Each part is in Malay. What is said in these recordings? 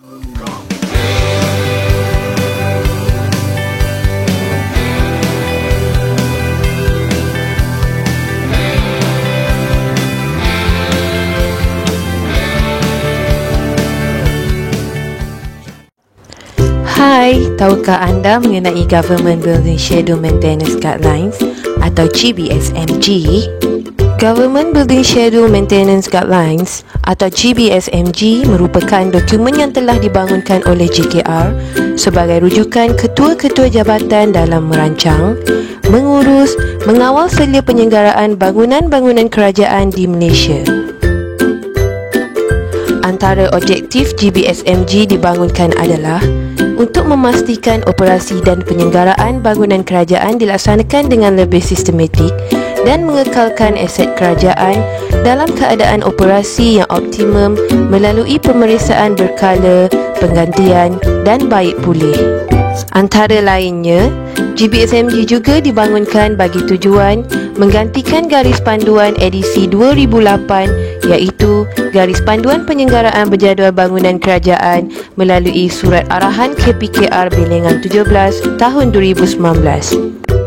Hai, tahukah anda mengenai Government Building Schedule Maintenance Guidelines atau GBSMG? Government Building Schedule Maintenance Guidelines atau GBSMG merupakan dokumen yang telah dibangunkan oleh JKR sebagai rujukan ketua-ketua jabatan dalam merancang, mengurus, mengawal selia penyelenggaraan bangunan-bangunan kerajaan di Malaysia. Antara objektif GBSMG dibangunkan adalah untuk memastikan operasi dan penyelenggaraan bangunan kerajaan dilaksanakan dengan lebih sistematik dan mengekalkan aset kerajaan dalam keadaan operasi yang optimum melalui pemeriksaan berkala, penggantian dan baik pulih. Antara lainnya, GBSMG juga dibangunkan bagi tujuan menggantikan garis panduan edisi 2008 iaitu Garis Panduan Penyelenggaraan Berjadual Bangunan Kerajaan melalui Surat Arahan KPKR Bilangan 17 tahun 2019.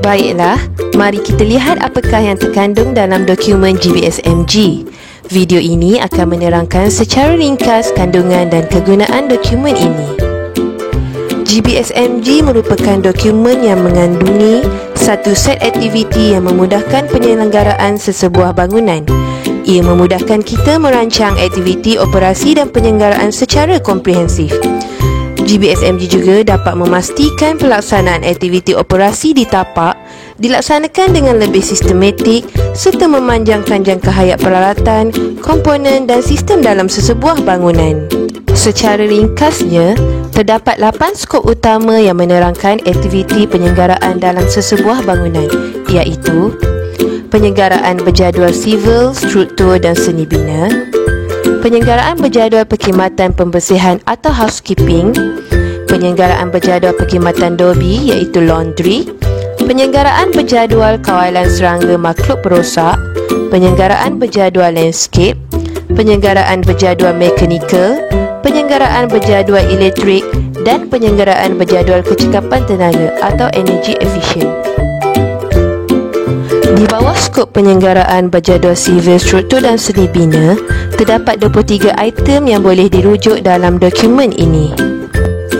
Baiklah, mari kita lihat apakah yang terkandung dalam dokumen GBSMG. Video ini akan menerangkan secara ringkas kandungan dan kegunaan dokumen ini. GBSMG merupakan dokumen yang mengandungi satu set aktiviti yang memudahkan penyelenggaraan sesebuah bangunan. Ia memudahkan kita merancang aktiviti operasi dan penyelenggaraan secara komprehensif. GBSMG juga dapat memastikan pelaksanaan aktiviti operasi di tapak dilaksanakan dengan lebih sistematik serta memanjangkan jangka hayat peralatan, komponen dan sistem dalam sesebuah bangunan. Secara ringkasnya, terdapat 8 skop utama yang menerangkan aktiviti penyelenggaraan dalam sesebuah bangunan, iaitu penyelenggaraan berjadual sivil, struktur dan seni bina, penyelenggaraan berjadual perkhidmatan pembersihan atau housekeeping, penyelenggaraan berjadual perkhidmatan dobi iaitu laundry, penyelenggaraan berjadual kawalan serangga makhluk perosak, penyelenggaraan berjadual landscape, penyelenggaraan berjadual mekanikal, penyelenggaraan berjadual elektrik dan penyelenggaraan berjadual kecekapan tenaga atau energy efficient. Di bawah skop penyelenggaraan berjadual sivil, struktur dan seni bina, terdapat 23 item yang boleh dirujuk dalam dokumen ini.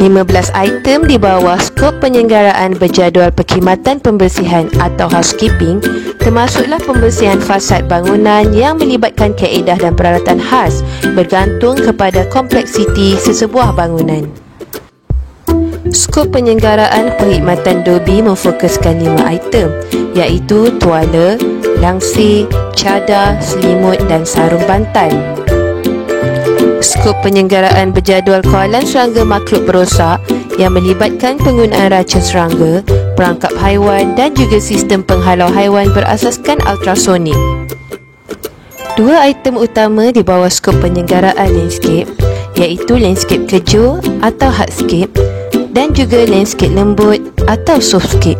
15 item di bawah skop penyelenggaraan berjadual perkhidmatan pembersihan atau housekeeping termasuklah pembersihan fasad bangunan yang melibatkan kaedah dan peralatan khas bergantung kepada kompleksiti sesebuah bangunan. Skop penyelenggaraan perkhidmatan dobi memfokuskan 5 item iaitu tuala, langsir, cadar, selimut dan sarung bantal. Skop penyelenggaraan berjadual kawalan serangga makhluk perosak yang melibatkan penggunaan racun serangga, perangkap haiwan dan juga sistem penghalau haiwan berasaskan ultrasonik. 2 item utama di bawah skop penyelenggaraan landscape iaitu landscape kejur atau hardscape dan juga landscape lembut atau softscape.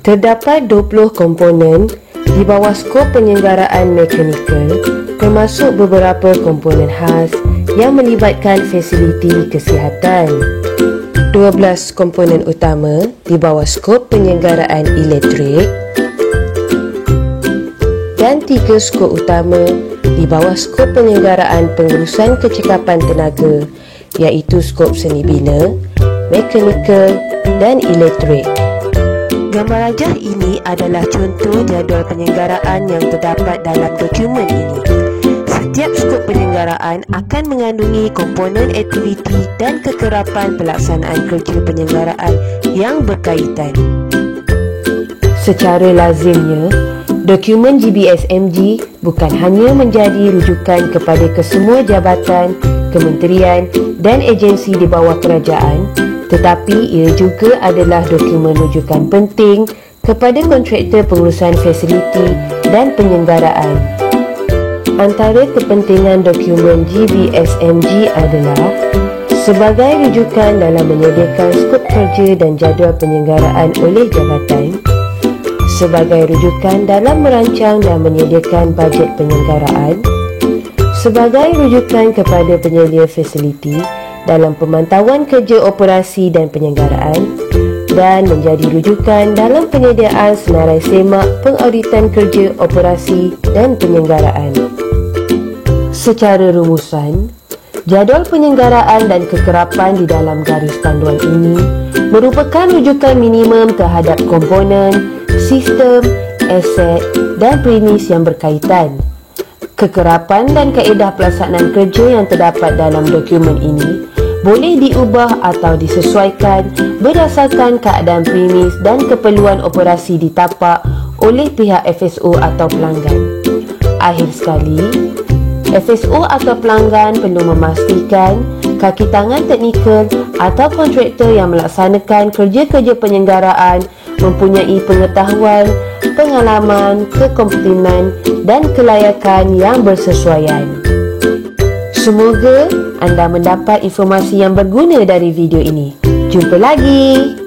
Terdapat 20 komponen di bawah skop penyelenggaraan mekanikal termasuk beberapa komponen khas yang melibatkan fasiliti kesihatan. 12 komponen utama di bawah skop penyelenggaraan elektrik dan 3 skop utama di bawah skop penyelenggaraan pengurusan kecekapan tenaga iaitu skop seni bina, mekanikal dan elektrik. Gambar rajah ini adalah contoh jadual penyelenggaraan yang terdapat dalam dokumen ini. Setiap skop penyelenggaraan akan mengandungi komponen aktiviti dan kekerapan pelaksanaan kerja penyelenggaraan yang berkaitan. Secara lazimnya, dokumen GBSMG bukan hanya menjadi rujukan kepada kesemua jabatan, kementerian dan agensi di bawah kerajaan, tetapi ia juga adalah dokumen rujukan penting kepada kontraktor pengurusan fasiliti dan penyelenggaraan. Antara kepentingan dokumen GBSMG adalah sebagai rujukan dalam menyediakan skop kerja dan jadual penyelenggaraan oleh jabatan, sebagai rujukan dalam merancang dan menyediakan bajet penyelenggaraan, sebagai rujukan kepada penyedia fasiliti dalam pemantauan kerja operasi dan penyelenggaraan dan menjadi rujukan dalam penyediaan senarai semak pengauditan kerja operasi dan penyelenggaraan. Secara rumusan, jadual penyelenggaraan dan kekerapan di dalam garis panduan ini merupakan rujukan minimum terhadap komponen, sistem, aset dan premis yang berkaitan. Kekerapan dan kaedah pelaksanaan kerja yang terdapat dalam dokumen ini boleh diubah atau disesuaikan berdasarkan keadaan premis dan keperluan operasi ditapak oleh pihak FSO atau pelanggan. Akhir sekali, FSO atau pelanggan perlu memastikan kaki tangan teknikal atau kontraktor yang melaksanakan kerja-kerja penyelenggaraan mempunyai pengetahuan, pengalaman, kekompetinan dan kelayakan yang bersesuaian. Semoga anda mendapat informasi yang berguna dari video ini. Jumpa lagi!